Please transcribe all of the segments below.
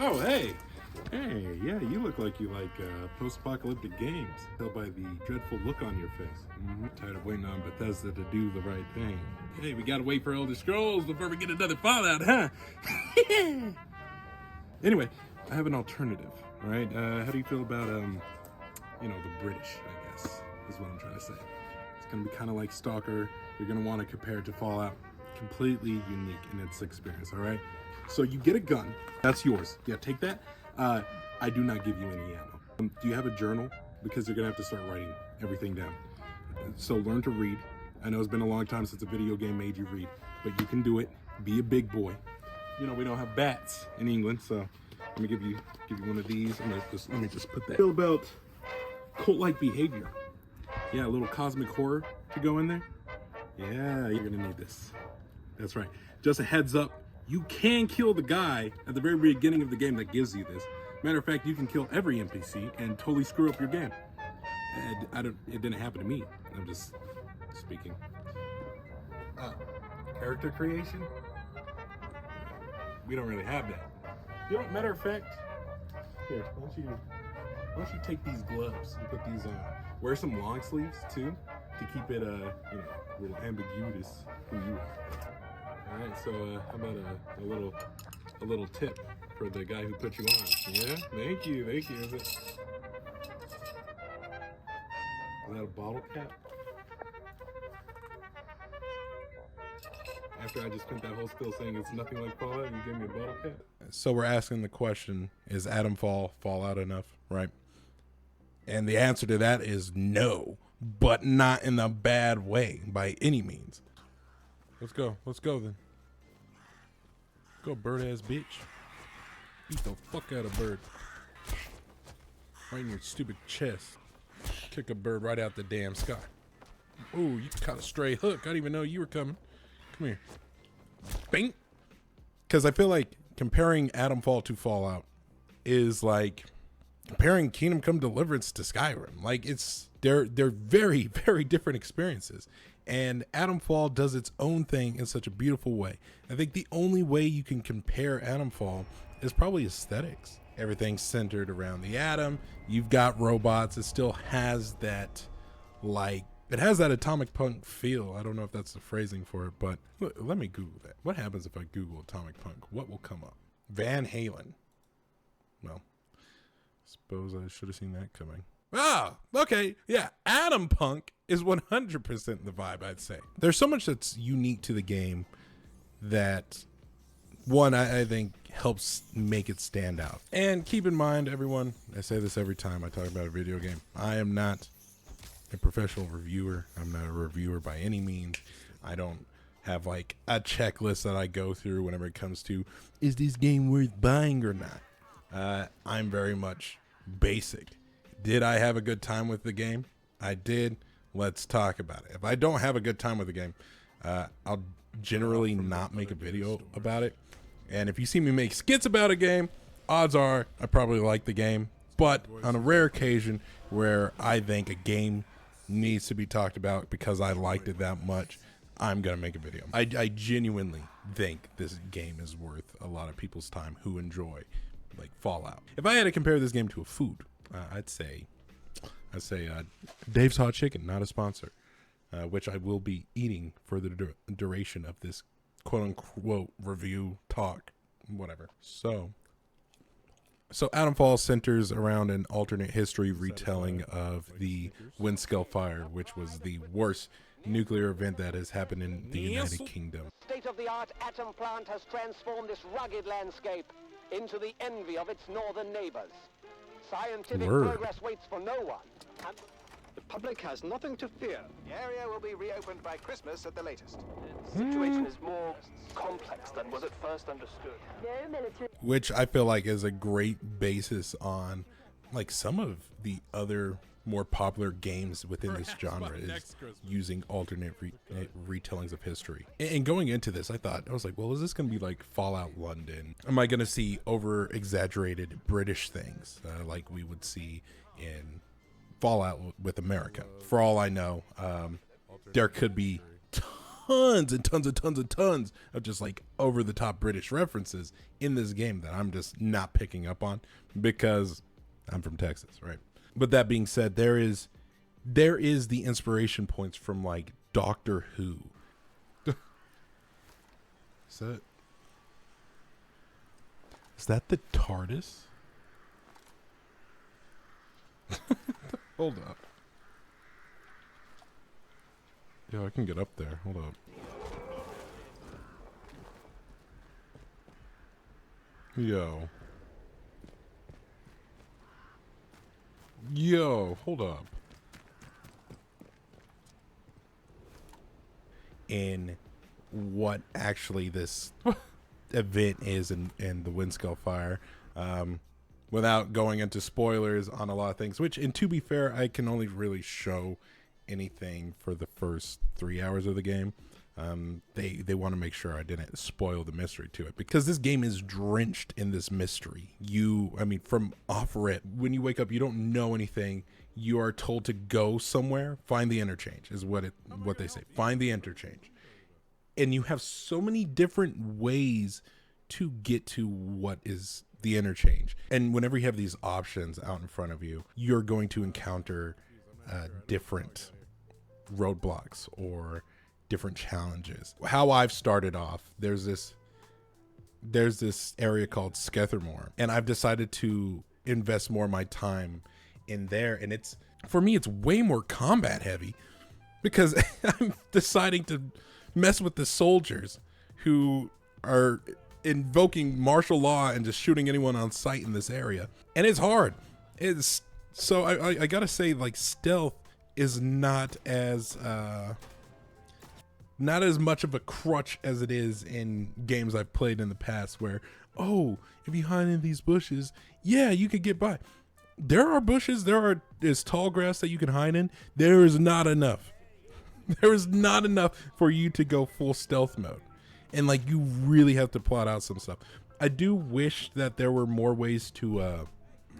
Oh, hey. Hey, yeah, you look like you like post-apocalyptic games. Tell by the dreadful look on your face. Tired of waiting on Bethesda to do the right thing. Hey, we gotta wait for Elder Scrolls before we get another Fallout, huh? Anyway, I have an alternative, all right? How do you feel about, the British, I guess, is what I'm trying to say. It's gonna be kind of like Stalker. You're gonna want to compare it to Fallout. Completely unique in its experience, all right? So you get a gun. That's yours. Yeah, take that. I do not give you any ammo. Do you have a journal? Because you're gonna have to start writing everything down. So learn to read. I know it's been a long time since a video game made you read, but you can do it. Be a big boy. You know, we don't have bats in England, so let me give you one of these. Let me just put that. Feel about cult-like behavior. Yeah, a little cosmic horror to go in there. Yeah, you're gonna need this. That's right. Just a heads up, you can kill the guy at the very beginning of the game that gives you this. Matter of fact, you can kill every NPC and totally screw up your game. It didn't happen to me. I'm just speaking. Character creation? We don't really have that. You know what, matter of fact, here, why don't you take these gloves and put these on. Wear some long sleeves too, to keep it a little ambiguous who you are. All right, so how about a little tip for the guy who put you on? Yeah, thank you. Is that a bottle cap? After I just spent that whole spiel saying it's nothing like Fallout, you gave me a bottle cap? So we're asking the question, is Atomfall Fallout enough, right? And the answer to that is no, but not in a bad way by any means. Let's go then. Go, bird-ass bitch. Eat the fuck out of bird. Right in your stupid chest. Kick a bird right out the damn sky. Ooh, you caught a stray hook. I didn't even know you were coming. Come here. Bing! Because I feel like comparing Atomfall to Fallout is like comparing Kingdom Come Deliverance to Skyrim. Like, they're very, very different experiences. And Atomfall does its own thing in such a beautiful way. I think the only way you can compare Atomfall is probably aesthetics. Everything's centered around the atom. You've got robots. It still has that, it has that atomic punk feel. I don't know if that's the phrasing for it, but let me Google that. What happens if I Google atomic punk? What will come up? Van Halen. Well, suppose I should have seen that coming. Ah, okay. Yeah, Atom Punk is 100% the vibe, I'd say. There's so much that's unique to the game that, one, I think helps make it stand out. And keep in mind, everyone, I say this every time I talk about a video game, I am not a professional reviewer. I'm not a reviewer by any means. I don't have like a checklist that I go through whenever it comes to, is this game worth buying or not? I'm very much basic. Did I have a good time with the game? I did. Let's talk about it. If I don't have a good time with the game, I'll generally not make a video about it. And if you see me make skits about a game, odds are I probably like the game. But on a rare occasion where I think a game needs to be talked about because I liked it that much, I'm going to make a video. I genuinely think this game is worth a lot of people's time who enjoy like Fallout. If I had to compare this game to a food, I'd say Dave's Hot Chicken, not a sponsor, which I will be eating for the duration of this quote-unquote review talk, whatever. So Atomfall centers around an alternate history retelling of the Windscale fire, which was the worst nuclear event that has happened in the United Kingdom. State-of-the-art atom plant has transformed this rugged landscape into the envy of its northern neighbors. Scientific progress waits for no one. And the public has nothing to fear. The area will be reopened by Christmas at the latest. The situation is more complex than was at first understood. Which I feel like is a great basis on like some of the other more popular games within this genre is using alternate retellings of history. And going into this, I was like, well, is this going to be like Fallout London? Am I going to see over exaggerated British things like we would see in Fallout with America? For all I know, there could be tons and tons and tons and tons of just like over the top British references in this game that I'm just not picking up on because I'm from Texas, right? But that being said, there is the inspiration points from like Doctor Who. Is that the TARDIS? Hold up. Yo, I can get up there. Hold up. Yo. Yo, hold up. In what actually this event is in the Windscale fire. Without going into spoilers on a lot of things, which, and to be fair, I can only really show anything for the first 3 hours of the game. They want to make sure I didn't spoil the mystery to it, because this game is drenched in this mystery. From offer it, when you wake up, you don't know anything. You are told to go somewhere, find the interchange is what they say. Find the interchange. And you have so many different ways to get to what is the interchange. And whenever you have these options out in front of you, you're going to encounter different roadblocks or different challenges. How I've started off, there's this area called Skethermore, and I've decided to invest more of my time in there. And for me, it's way more combat heavy because I'm deciding to mess with the soldiers who are invoking martial law and just shooting anyone on sight in this area. And it's hard. So I gotta say, like, stealth is not as much of a crutch as it is in games I've played in the past, where, oh, if you hide in these bushes, yeah, you could get by. There are bushes, there's tall grass that you can hide in. There is not enough. There is not enough for you to go full stealth mode. And like, you really have to plot out some stuff. I do wish that there were more ways to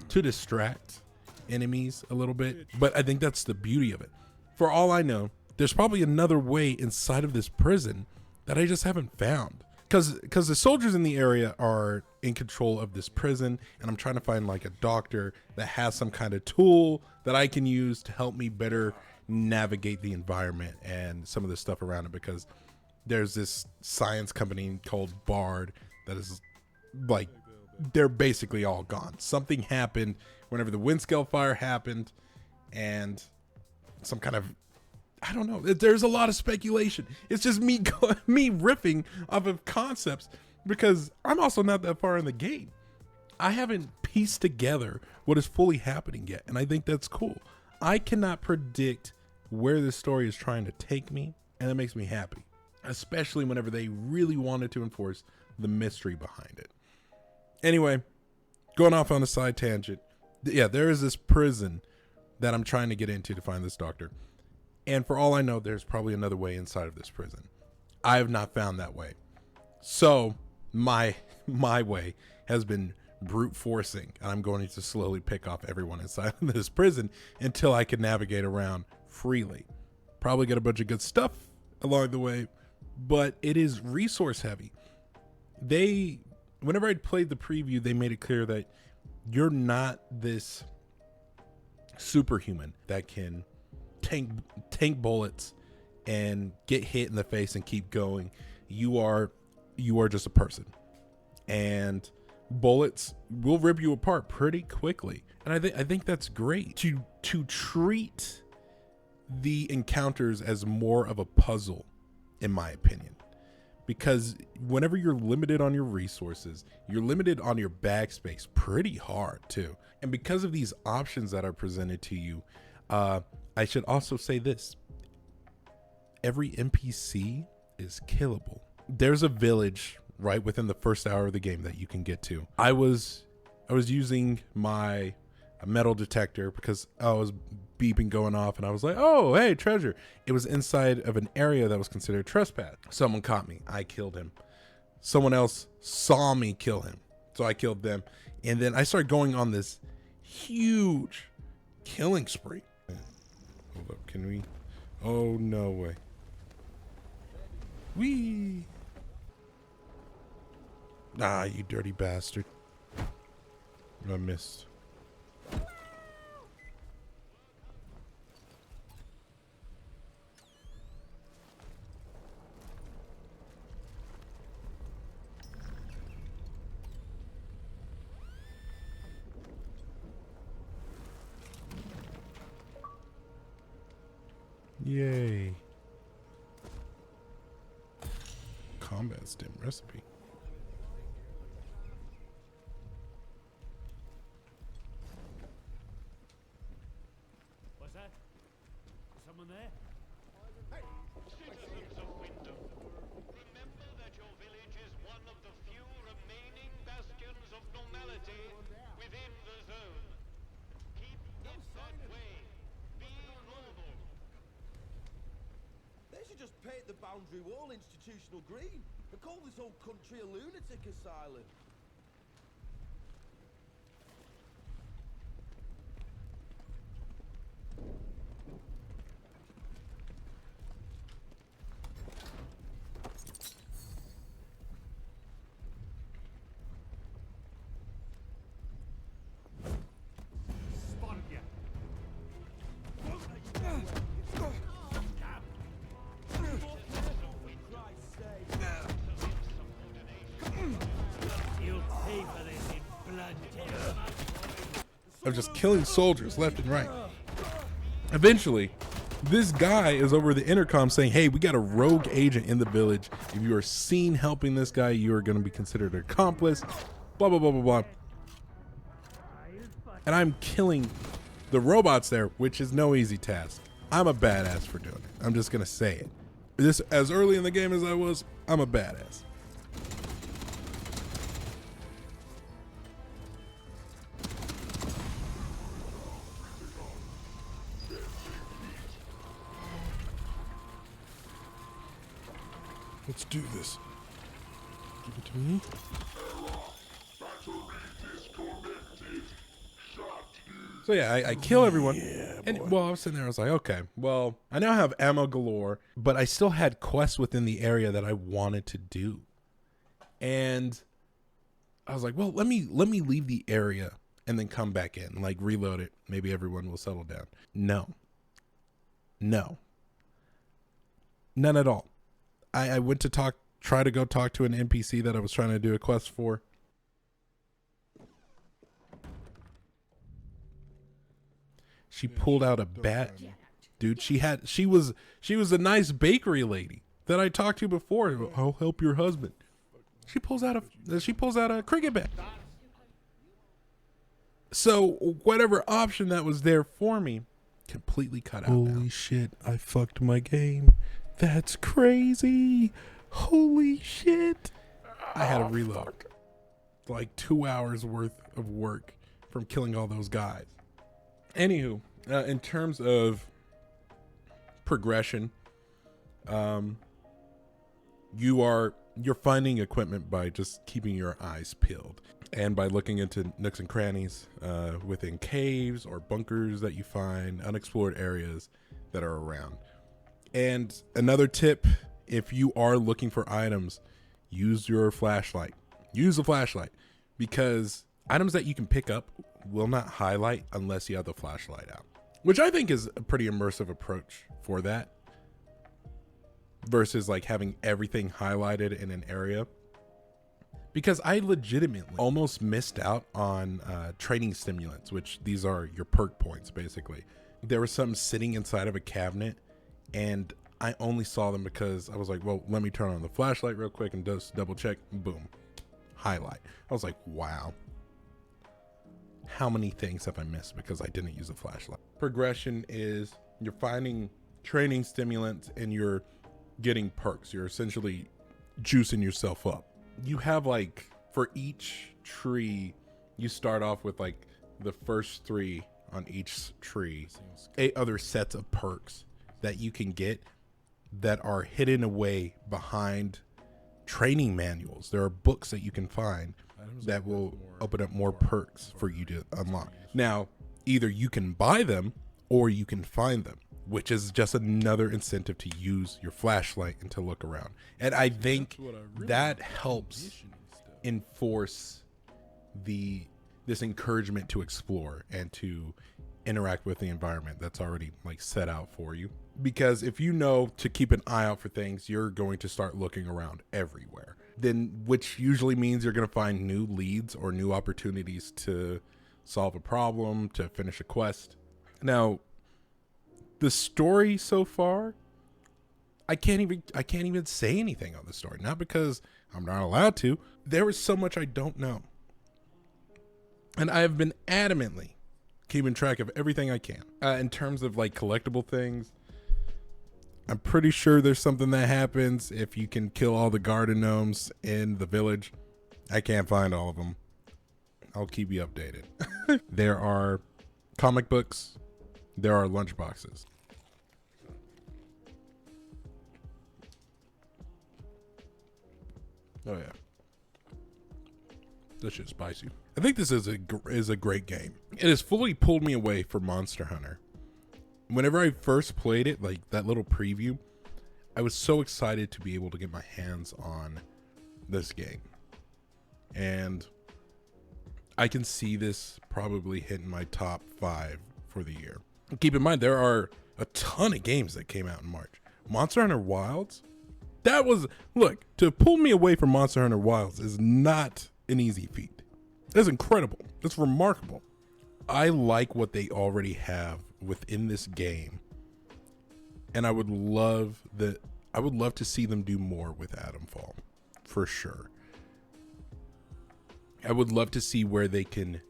distract enemies a little bit, but I think that's the beauty of it. For all I know, there's probably another way inside of this prison that I just haven't found. Because the soldiers in the area are in control of this prison, and I'm trying to find like a doctor that has some kind of tool that I can use to help me better navigate the environment and some of the stuff around it, because there's this science company called Bard that is like, they're basically all gone. Something happened whenever the Windscale fire happened, and some kind of, I don't know. There's a lot of speculation. It's just me riffing off of concepts, because I'm also not that far in the game. I haven't pieced together what is fully happening yet, and I think that's cool. I cannot predict where this story is trying to take me, and that makes me happy, especially whenever they really wanted to enforce the mystery behind it. Anyway, going off on a side tangent, yeah, there is this prison that I'm trying to get into to find this doctor. And for all I know, there's probably another way inside of this prison. I have not found that way. So my way has been brute forcing, and I'm going to slowly pick off everyone inside of this prison until I can navigate around freely. Probably get a bunch of good stuff along the way, but it is resource heavy. Whenever I played the preview, they made it clear that you're not this superhuman that can tank bullets and get hit in the face and keep going. You are just a person, and bullets will rip you apart pretty quickly. And I think that's great to treat the encounters as more of a puzzle, in my opinion, because whenever you're limited on your resources, you're limited on your bag space pretty hard too. And because of these options that are presented to you, I should also say this: every NPC is killable. There's a village right within the first hour of the game that you can get to. I was using my metal detector because I was beeping going off, and I was like, oh, hey, treasure. It was inside of an area that was considered trespass. Someone caught me. I killed him. Someone else saw me kill him, so I killed them. And then I started going on this huge killing spree. Hold up, can we? Oh, no way. Wee. Ah, you dirty bastard. I missed. Yay. Combat stem recipe. What's that? Is someone there? Citizens of Wyndham, remember that your village is one of the few remaining bastions of normality within the zone. Keep it that way. Be normal. They should just paint the boundary wall institutional green and call this whole country a lunatic asylum. Spotted you. You'll pay for this in blood. Of just killing soldiers left and right. Eventually, this guy is over the intercom saying, hey, we got a rogue agent in the village. If you are seen helping this guy, you are going to be considered an accomplice. Blah, blah, blah, blah, blah. And I'm killing the robots there, which is no easy task. I'm a badass for doing it. I'm just going to say it. This, as early in the game as I was, I'm a badass. Let's do this. Give it to me. So yeah, I kill everyone. Yeah, and well, I was sitting there, I was like, okay, well, I now have ammo galore, but I still had quests within the area that I wanted to do. And I was like, well, let me leave the area and then come back in, like reload it. Maybe everyone will settle down. No. None at all. I went to try to go talk to an NPC that I was trying to do a quest for. She pulled out a bat. Dude, she was a nice bakery lady that I talked to before. I'll help your husband. She pulls out a cricket bat. So whatever option that was there for me completely cut out. Holy shit, I fucked my game. That's crazy. Holy shit. I had to reload. Like 2 hours worth of work from killing all those guys. Anywho, in terms of progression, you're finding equipment by just keeping your eyes peeled and by looking into nooks and crannies within caves or bunkers that you find, unexplored areas that are around. And another tip, if you are looking for items, use your flashlight. Use a flashlight, because items that you can pick up will not highlight unless you have the flashlight out, which I think is a pretty immersive approach for that, versus like having everything highlighted in an area. Because I legitimately almost missed out on training stimulants, which these are your perk points basically. There was some sitting inside of a cabinet, and I only saw them because I was like, well, let me turn on the flashlight real quick and just double check. Boom, highlight. I was like, wow, how many things have I missed because I didn't use a flashlight? Progression is you're finding training stimulants and you're getting perks. You're essentially juicing yourself up. You have like, for each tree, you start off with like the first 3 on each tree, 8 other sets of perks that you can get that are hidden away behind training manuals. There are books that you can find that will open up more perks for you to unlock. Now, either you can buy them or you can find them. which is just another incentive to use your flashlight and to look around. And I think that helps enforce this encouragement to explore and to interact with the environment that's already like set out for you. Because if you know to keep an eye out for things, you're going to start looking around everywhere. Then, which usually means you're going to find new leads or new opportunities to solve a problem, to finish a quest. Now, the story so far, I can't even say anything on the story. Not because I'm not allowed to. There is so much I don't know. And I have been adamantly keeping track of everything I can. In terms of like collectible things, I'm pretty sure there's something that happens if you can kill all the garden gnomes in the village. I can't find all of them. I'll keep you updated. There are comic books. There are lunch boxes. Oh yeah. This shit's spicy. I think this is a great game. It has fully pulled me away from Monster Hunter. Whenever I first played it, like that little preview, I was so excited to be able to get my hands on this game. And I can see this probably hitting my top 5 for the year. Keep in mind, there are a ton of games that came out in March. Monster Hunter Wilds, that was, look, to pull me away from Monster Hunter Wilds is not an easy feat. That's incredible. That's remarkable. I like what they already have within this game, and I would love to see them do more with Atomfall, for sure. I would love to see where they can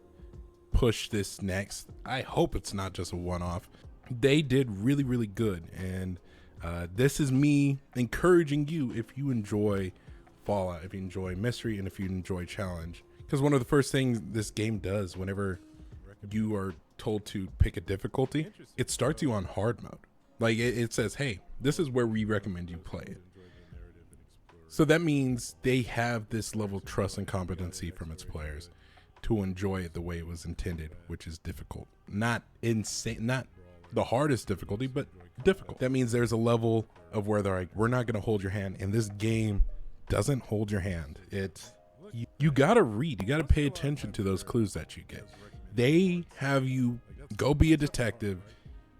push this next. I hope it's not just a one-off. They did really, really good, and this is me encouraging you, if you enjoy Fallout, if you enjoy mystery, and if you enjoy challenge, because one of the first things this game does whenever you are told to pick a difficulty, it starts you on hard mode. Like it says, hey, this is where we recommend you play it. So that means they have this level of trust and competency from its players to enjoy it the way it was intended, which is difficult. Not insane, not the hardest difficulty, but difficult. That means there's a level of where they're like, we're not going to hold your hand, and this game doesn't hold your hand. It's you got to read, you got to pay attention to those clues that you get. They have you go be a detective.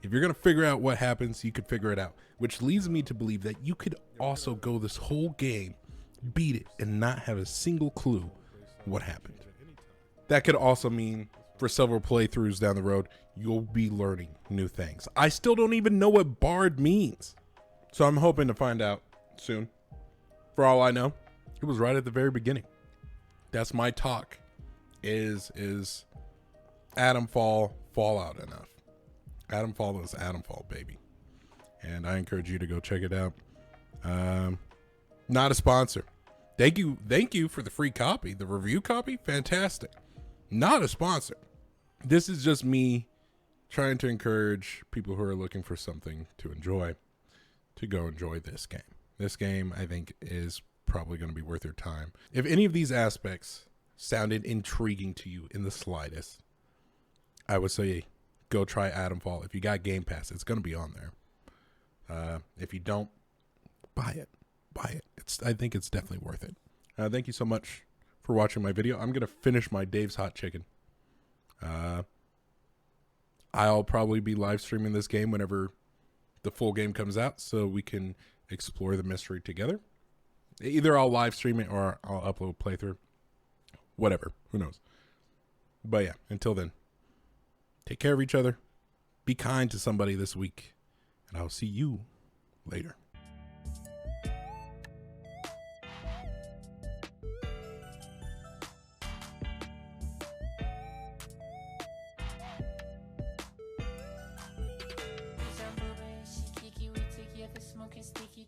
If you're going to figure out what happens, you could figure it out, which leads me to believe that you could also go this whole game, beat it, and not have a single clue what happened. That could also mean for several playthroughs down the road, you'll be learning new things. I still don't even know what Bard means, so I'm hoping to find out soon. For all I know, it was right at the very beginning. That's my talk. Is Atomfall Fallout enough? Atomfall is Atomfall, baby. And I encourage you to go check it out. Not a sponsor. Thank you for the free copy. The review copy, fantastic. Not a sponsor. This is just me trying to encourage people who are looking for something to enjoy to go enjoy this game. This game, I think, is probably going to be worth your time. If any of these aspects sounded intriguing to you in the slightest, I would say go try Atomfall. If you got Game Pass, it's going to be on there. If you don't, buy it. Buy it. I think it's definitely worth it. Thank you so much for watching my video. I'm going to finish my Dave's Hot Chicken. I'll probably be live streaming this game whenever the full game comes out, so we can explore the mystery together. Either I'll live stream it or I'll upload a playthrough. Whatever. Who knows? But yeah, until then, take care of each other. Be kind to somebody this week, and I'll see you later.